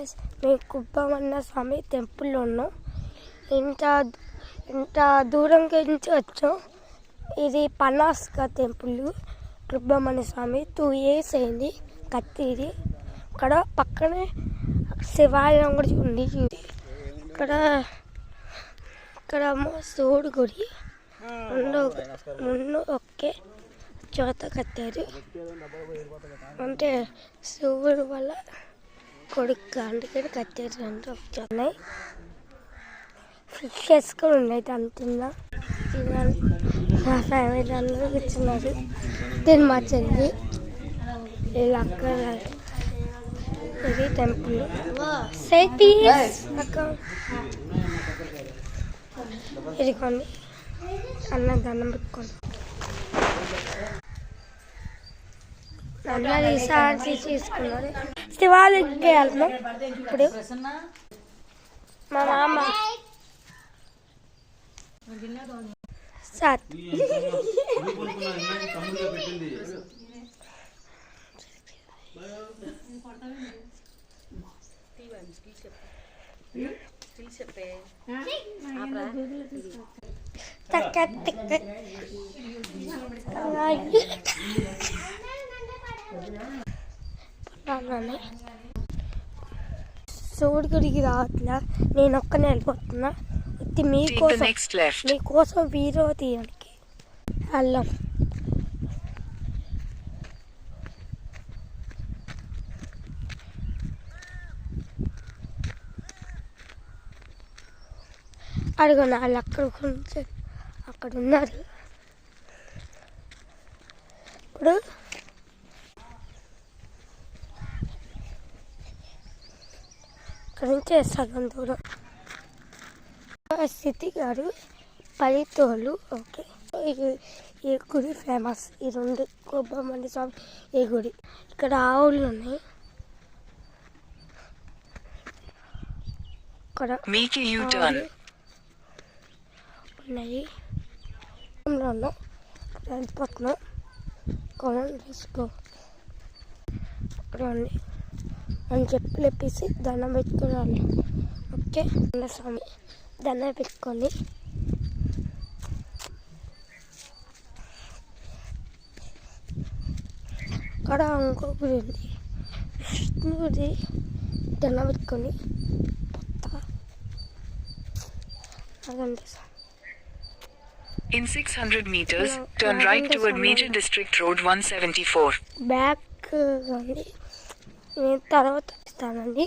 Guys, మేము కుప్పమన్న స్వామి టెంపుల్లో ఉన్నాం. ఇంత దూరం నుంచి వచ్చాం. ఇది పనాస్క టెంపుల్. కుప్పమన్న స్వామి 2 years అయింది కత్తిది. ఇక్కడ పక్కనే శివాలయం కూడా ఉంది. ఇక్కడ శివుడు గుడి ముందు ఒకే చోట కట్టారు. అంటే శివుడు వల్ల కొడుకు అందుకని కట్టారు. అంటే ఉన్నాయి ఫిషెస్ కూడా ఉన్నాయి. అంటున్నా మా ఫ్యామిలీ అందరూ కూర్చున్నారు. దీని మా చెల్లి వీళ్ళు అక్కడ. ఇది టెంపుల్ ఇదిగోండి. అన్న దండం పెట్టుకోండి. అందరూ ఈసారి తీసుకున్నారు. శివాలయంకి వెళ్తున్నాం ఇప్పుడు. మా మామ సార్ శివుడి గుడికి రావట్లా, నేను ఒక్కనే వెళ్ళిపోతున్నా. మీకోసం వీడియో తీయడానికి వెళ్ళాం. అడుగున వాళ్ళు అక్కడ ఉన్నారు. ఇప్పుడు ఇక్కడ నుంచి సగం దూరం. స్థితి గారు పల్లెటూళ్ళు. ఓకే, ఈ గుడి ఫేమస్. ఈ 2 కుప్పమన్న స్వామి ఈ గుడి. ఇక్కడ ఆవులు ఉన్నాయి. ఇక్కడ ఉన్నాయి. వెళ్ళిపోతున్నాం. తీసుకో ఇక్కడ ఉంది అని చెప్పి లేపేసి దండం పెట్టుకున్నాను. ఓకే, స్వామి దండం పెట్టుకొని అక్కడ ఇంకో గుడి ఉంది. విష్ణుడి దండం పెట్టుకొని In 600 meters, turn right toward Major District Road 174. Back ఉంది. నేను తర్వాత ఇస్తానండి.